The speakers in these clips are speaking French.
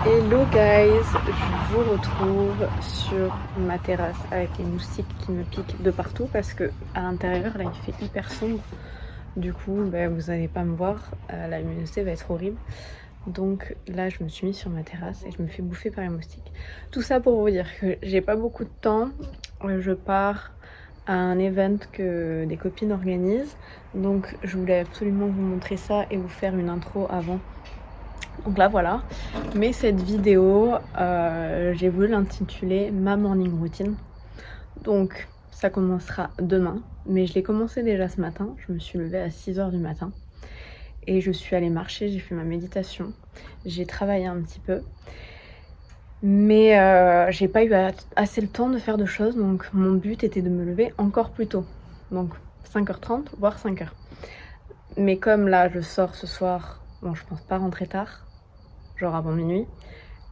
Hello guys, je vous retrouve sur ma terrasse avec les moustiques qui me piquent de partout parce que à l'intérieur là il fait hyper sombre. Du coup vous n'allez pas me voir, la luminosité va être horrible. Donc là je me suis mise sur ma terrasse et je me fais bouffer par les moustiques. Tout ça pour vous dire que j'ai pas beaucoup de temps, je pars à un event que des copines organisent. Donc je voulais absolument vous montrer ça et vous faire une intro avant. Donc là voilà, mais cette vidéo, j'ai voulu l'intituler ma morning routine. Donc ça commencera demain, mais je l'ai commencé déjà ce matin. Je me suis levée à 6h du matin et je suis allée marcher, j'ai fait ma méditation, j'ai travaillé un petit peu, mais j'ai pas eu assez le temps de faire de choses, donc mon but était de me lever encore plus tôt, donc 5h30 voire 5h. Mais comme là je sors ce soir, bon je pense pas rentrer tard, genre avant minuit,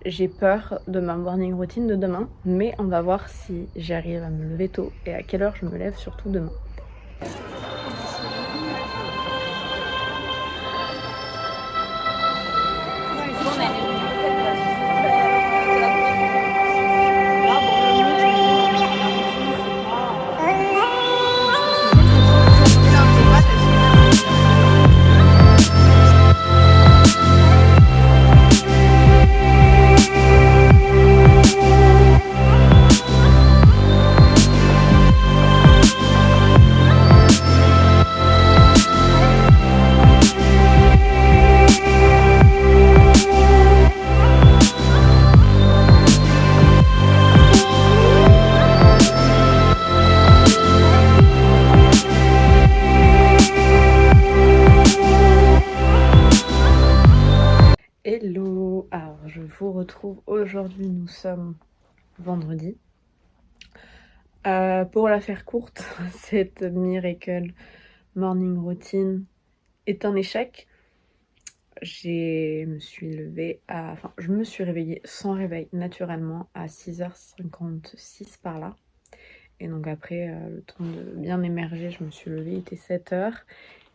j'ai peur de ma morning routine de demain, mais on va voir si j'arrive à me lever tôt et à quelle heure je me lève surtout demain. Hello, alors je vous retrouve aujourd'hui, nous sommes vendredi. Pour la faire courte, cette miracle morning routine est un échec. Je me suis réveillée sans réveil naturellement à 6h56 par là. Et donc après, le temps de bien émerger, je me suis levée, il était 7h.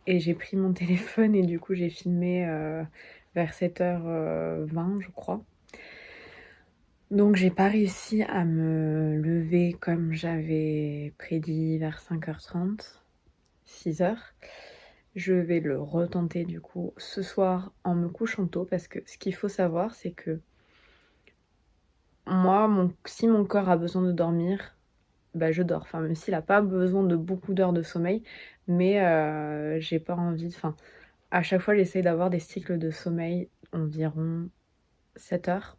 Et j'ai pris mon téléphone et du coup j'ai filmé vers 7h20 je crois. Donc j'ai pas réussi à me lever comme j'avais prédit vers 5h30, 6h. Je vais le retenter du coup ce soir en me couchant tôt parce que ce qu'il faut savoir c'est que moi, si mon corps a besoin de dormir, je dors. Enfin, même s'il a pas besoin de beaucoup d'heures de sommeil, mais j'ai pas envie. Enfin, à chaque fois, j'essaye d'avoir des cycles de sommeil environ 7 heures.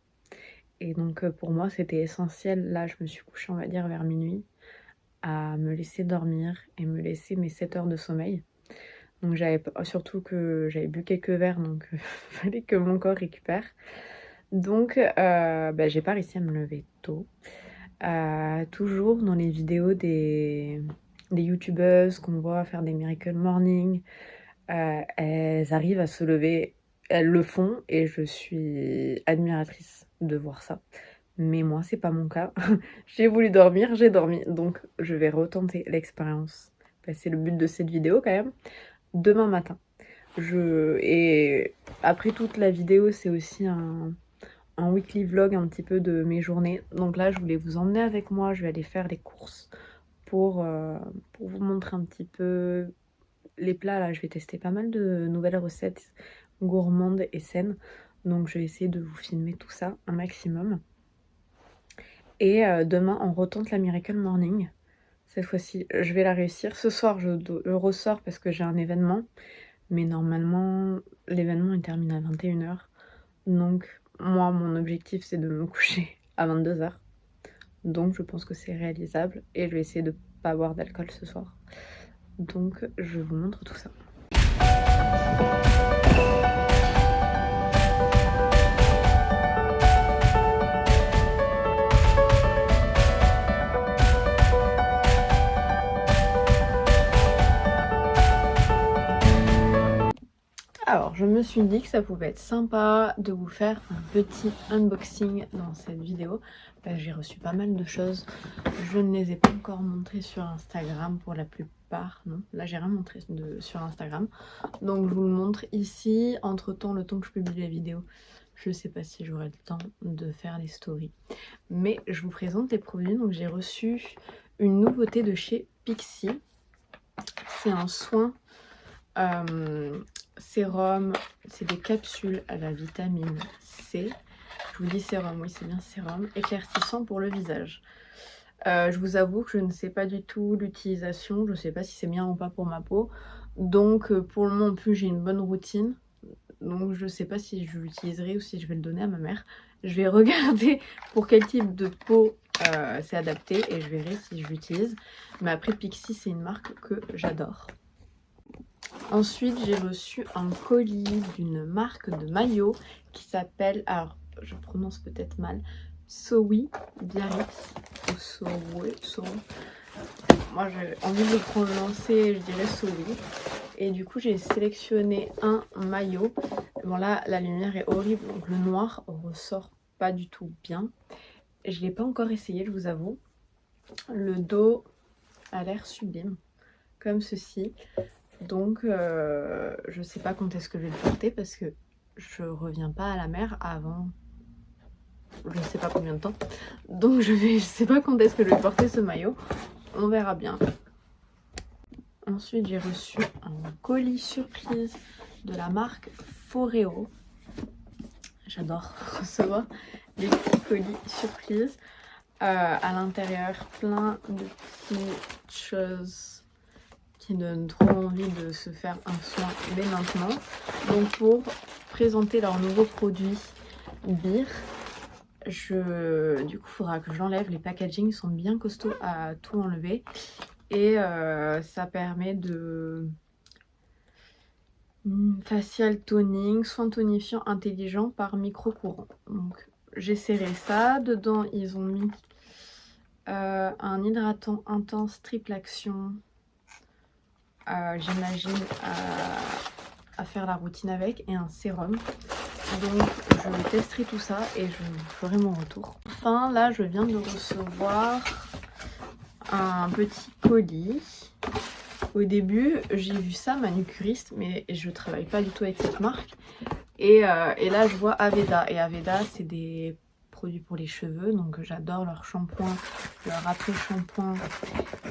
Et donc, pour moi, c'était essentiel. Là, je me suis couchée, on va dire, vers minuit, à me laisser dormir et me laisser mes 7 heures de sommeil. Donc, surtout que j'avais bu quelques verres, donc il fallait que mon corps récupère. Donc, j'ai pas réussi à me lever tôt. Toujours dans les vidéos des youtubeuses qu'on voit faire des miracle morning, elles arrivent à se lever, elles le font et je suis admiratrice de voir ça. Mais moi, c'est pas mon cas. J'ai voulu dormir, j'ai dormi, donc je vais retenter l'expérience. C'est le but de cette vidéo quand même. Demain matin. Et après toute la vidéo, c'est aussi un weekly vlog un petit peu de mes journées. Donc là, je voulais vous emmener avec moi. Je vais aller faire les courses pour vous montrer un petit peu les plats. Là, je vais tester pas mal de nouvelles recettes gourmandes et saines. Donc je vais essayer de vous filmer tout ça un maximum. Et demain, on retente la Miracle Morning. Cette fois-ci, je vais la réussir. Ce soir, je ressors parce que j'ai un événement. Mais normalement, l'événement il termine à 21h. Donc moi, mon objectif, c'est de me coucher à 22h. Donc je pense que c'est réalisable. Et je vais essayer de ne pas boire d'alcool ce soir. Donc je vous montre tout ça. Alors, je me suis dit que ça pouvait être sympa de vous faire un petit unboxing dans cette vidéo. J'ai reçu pas mal de choses. Je ne les ai pas encore montrées sur Instagram pour la plupart. Non, là j'ai rien montré sur Instagram. Donc je vous le montre ici. Entre temps, le temps que je publie la vidéo, Je sais pas si j'aurai le temps de faire les stories. Mais je vous présente les produits. Donc j'ai reçu une nouveauté de chez Pixi. C'est un soin sérum. C'est des capsules à la vitamine C. Je vous dis sérum, oui c'est bien sérum. Éclaircissant pour le visage. Je vous avoue que je ne sais pas du tout l'utilisation. Je ne sais pas si c'est bien ou pas pour ma peau. Donc pour le moment en plus j'ai une bonne routine. Donc je sais pas si je l'utiliserai ou si je vais le donner à ma mère. Je vais regarder pour quel type de peau c'est adapté et je verrai si je l'utilise. Mais après Pixi c'est une marque que j'adore. Ensuite j'ai reçu un colis d'une marque de maillot qui s'appelle, alors je prononce peut-être mal, Sowi Biarritz ou Sowi. Moi j'ai envie de le prononcer, je dirais Sowi. Et du coup j'ai sélectionné un maillot. Bon là la lumière est horrible donc le noir ressort pas du tout bien. Je l'ai pas encore essayé je vous avoue. Le dos a l'air sublime comme ceci. Donc je sais pas quand est-ce que je vais le porter parce que je reviens pas à la mer avant je sais pas combien de temps. Donc je sais pas quand est-ce que je vais porter ce maillot. On verra bien. Ensuite, j'ai reçu un colis surprise de la marque Foreo. J'adore recevoir des petits colis surprises. À l'intérieur, plein de petites choses qui donnent trop envie de se faire un soin dès maintenant. Donc pour présenter leur nouveau produit Beer, du coup il faudra que j'enlève. Les packagings sont bien costauds à tout enlever. Et ça permet de facial toning, soin tonifiant intelligent par micro-courant. Donc j'essaierai ça. Dedans ils ont mis un hydratant intense triple action. J'imagine à faire la routine avec et un sérum. Donc je testerai tout ça et je vous ferai mon retour. Enfin là je viens de recevoir un petit colis. Au début j'ai vu ça manucuriste mais je travaille pas du tout avec cette marque et là je vois Aveda et Aveda c'est des produits pour les cheveux donc j'adore leur shampoing, leur après shampoing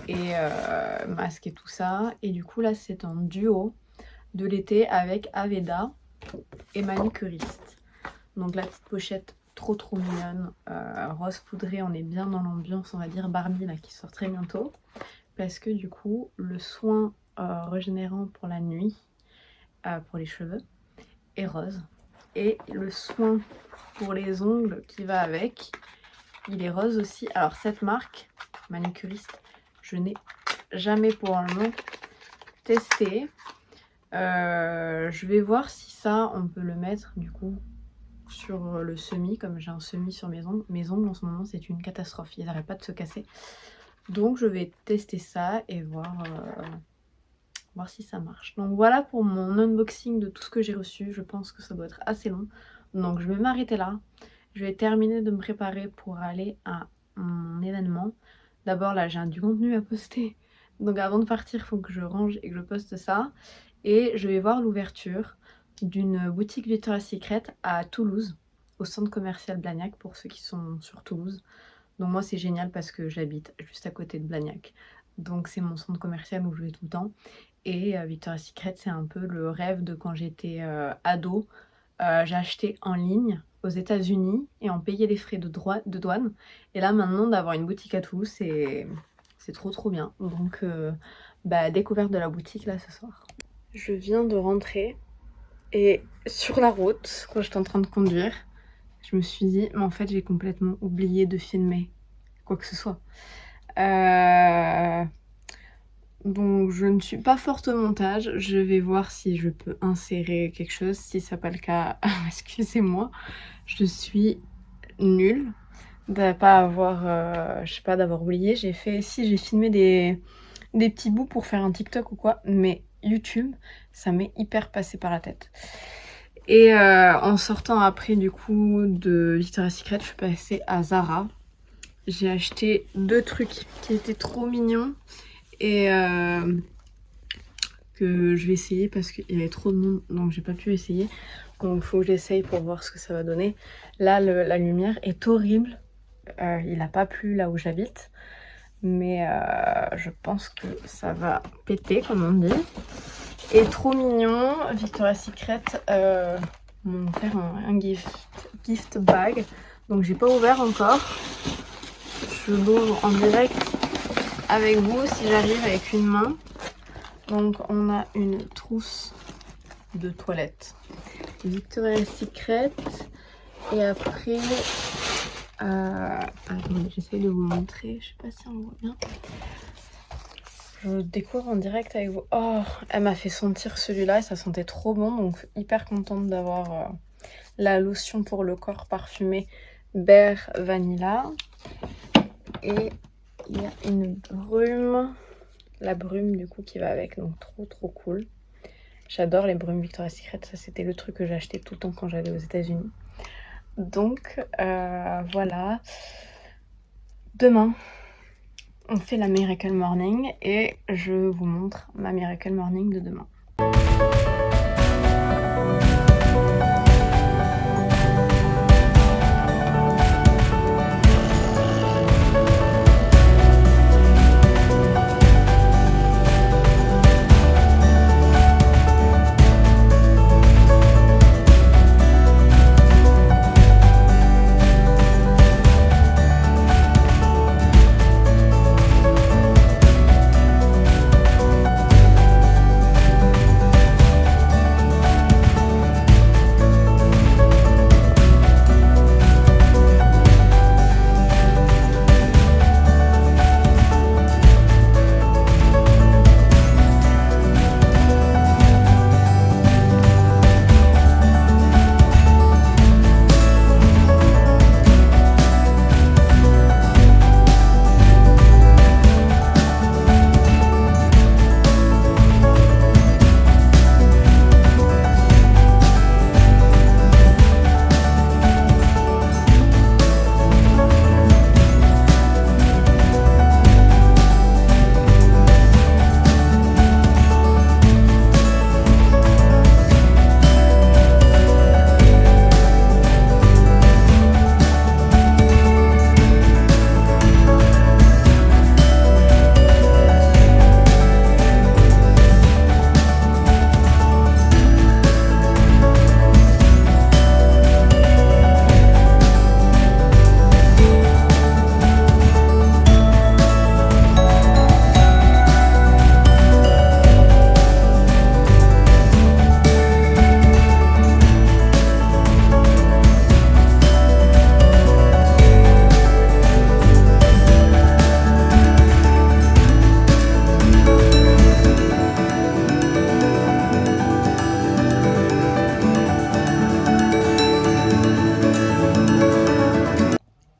et masque et tout ça et du coup là c'est un duo de l'été avec Aveda et manucuriste. Donc la petite pochette trop mignonne, rose poudré, on est bien dans l'ambiance on va dire Barbie là qui sort très bientôt parce que du coup le soin régénérant pour la nuit pour les cheveux est rose et le soin pour les ongles qui va avec il est rose aussi. Alors cette marque manucuriste je n'ai jamais pour le moment testé. Je vais voir si ça on peut le mettre du coup sur le semis, comme j'ai un semis sur mes ongles. Mes ongles en ce moment c'est une catastrophe, ils n'arrêtent pas de se casser. Donc je vais tester ça et voir si ça marche. Donc voilà pour mon unboxing de tout ce que j'ai reçu. Je pense que ça doit être assez long. Donc je vais m'arrêter là. Je vais terminer de me préparer pour aller à mon événement. D'abord là j'ai du contenu à poster. Donc avant de partir il faut que je range et que je poste ça. Et je vais voir l'ouverture d'une boutique Victoria's Secret à Toulouse, au centre commercial Blagnac pour ceux qui sont sur Toulouse. Donc moi c'est génial parce que j'habite juste à côté de Blagnac. Donc c'est mon centre commercial où je vais tout le temps. Et Victoria's Secret c'est un peu le rêve de quand j'étais ado. J'ai acheté en ligne aux États-Unis et en payé les frais de douane. Et là maintenant d'avoir une boutique à Toulouse c'est trop bien. Donc découverte de la boutique là ce soir. Je viens de rentrer et sur la route, quand j'étais en train de conduire, je me suis dit, mais en fait j'ai complètement oublié de filmer quoi que ce soit. Donc je ne suis pas forte au montage, je vais voir si je peux insérer quelque chose. Si ça n'est pas le cas, excusez-moi, je suis nulle de pas avoir, je sais pas, d'avoir oublié. J'ai filmé des petits bouts pour faire un TikTok ou quoi, mais YouTube, ça m'est hyper passé par la tête. Et en sortant après du coup de Victoria's Secret, je suis passée à Zara. J'ai acheté 2 trucs qui étaient trop mignons et que je vais essayer parce qu'il y avait trop de monde donc j'ai pas pu essayer. Donc faut que j'essaye pour voir ce que ça va donner. Là, la lumière est horrible. Il n'a pas plu là où j'habite. Mais je pense que ça va péter, comme on dit. Et trop mignon, Victoria's Secret m'ont offert un gift bag. Donc j'ai pas ouvert encore. Je l'ouvre en direct avec vous si j'arrive avec une main. Donc on a une trousse de toilette Victoria's Secret. Et après, attendez, j'essaie de vous montrer. Je sais pas si on voit bien. Je découvre en direct avec vous. Oh, elle m'a fait sentir celui-là et ça sentait trop bon. Donc hyper contente d'avoir la lotion pour le corps parfumée Bear Vanilla. Et il y a une brume. La brume du coup qui va avec. Donc trop cool. J'adore les brumes Victoria's Secret. Ça c'était le truc que j'achetais tout le temps quand j'allais aux États-Unis. Donc voilà. Demain, on fait la Miracle Morning et je vous montre ma Miracle Morning de demain.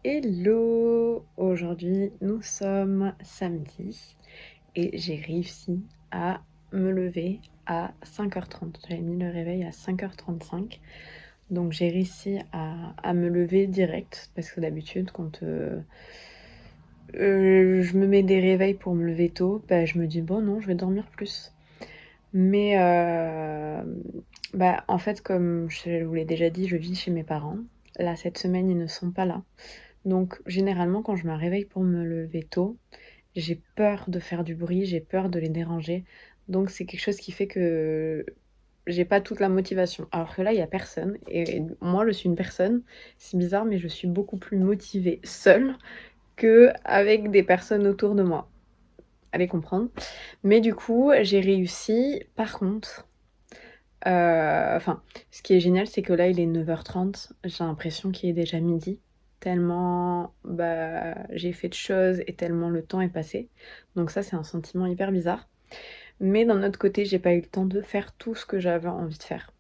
Hello! Aujourd'hui, nous sommes samedi et j'ai réussi à me lever à 5h30. J'avais mis le réveil à 5h35. Donc j'ai réussi à me lever direct parce que d'habitude, quand je me mets des réveils pour me lever tôt, bah, je me dis bon non, je vais dormir plus. Mais en fait, comme je vous l'ai déjà dit, je vis chez mes parents. Là, cette semaine, ils ne sont pas là. Donc généralement, quand je me réveille pour me lever tôt, j'ai peur de faire du bruit, j'ai peur de les déranger. Donc c'est quelque chose qui fait que j'ai pas toute la motivation. Alors que là, il y a personne et moi, je suis une personne, c'est bizarre, mais je suis beaucoup plus motivée seule qu'avec des personnes autour de moi. Allez comprendre. Mais du coup, j'ai réussi. Par contre, ce qui est génial, c'est que là, il est 9h30. J'ai l'impression qu'il est déjà midi. Tellement j'ai fait de choses et tellement le temps est passé. Donc ça, c'est un sentiment hyper bizarre. Mais d'un autre côté, j'ai pas eu le temps de faire tout ce que j'avais envie de faire.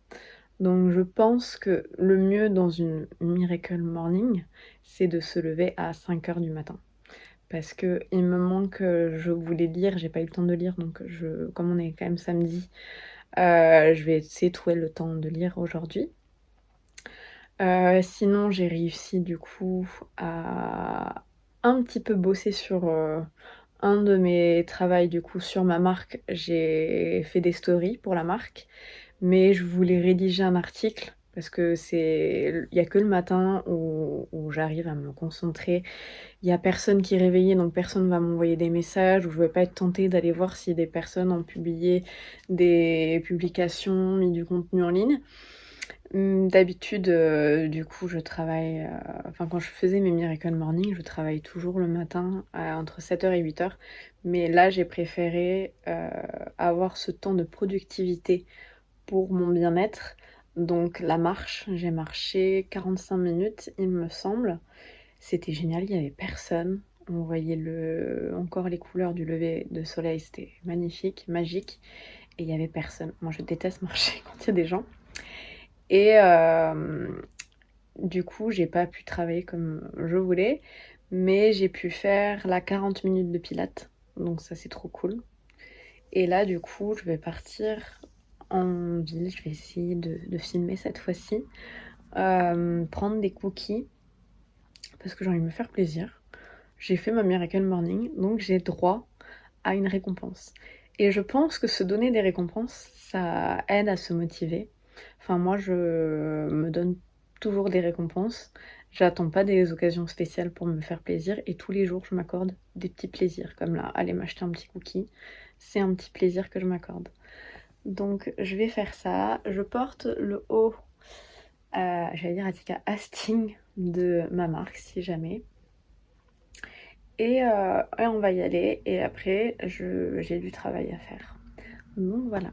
Donc je pense que le mieux dans une Miracle Morning, c'est de se lever à 5h du matin. Parce que il me manque, je voulais lire, j'ai pas eu le temps de lire, donc comme on est quand même samedi, je vais essayer de trouver le temps de lire aujourd'hui. Sinon, j'ai réussi du coup à un petit peu bosser sur un de mes travails du coup sur ma marque. J'ai fait des stories pour la marque, mais je voulais rédiger un article Parce que il y a que le matin où j'arrive à me concentrer. Il y a personne qui est réveillé, donc personne va m'envoyer des messages, ou je vais pas être tentée d'aller voir si des personnes ont publié des publications, mis du contenu en ligne. D'habitude, du coup, je travaille, enfin, quand je faisais mes Miracle Morning, je travaille toujours le matin entre 7h et 8h. Mais là, j'ai préféré, avoir ce temps de productivité pour mon bien-être. Donc la marche, j'ai marché 45 minutes, il me semble. C'était génial, il y avait personne. On voyait encore les couleurs du lever de soleil, c'était magnifique, magique, et il y avait personne. Moi, je déteste marcher quand il y a des gens. Et du coup, j'ai pas pu travailler comme je voulais, mais j'ai pu faire la 40 minutes de pilates, donc ça, c'est trop cool. Et là, du coup, je vais partir en ville, je vais essayer de filmer cette fois-ci, prendre des cookies, parce que j'ai envie de me faire plaisir. J'ai fait ma Miracle Morning, donc j'ai droit à une récompense. Et je pense que se donner des récompenses, ça aide à se motiver. Enfin, moi, je me donne toujours des récompenses. J'attends pas des occasions spéciales pour me faire plaisir, et tous les jours, je m'accorde des petits plaisirs, comme là, aller m'acheter un petit cookie. C'est un petit plaisir que je m'accorde. Donc, je vais faire ça. Je porte le haut, j'allais dire Attica Asting de ma marque, si jamais. Et on va y aller. Et après, j'ai du travail à faire. Donc voilà.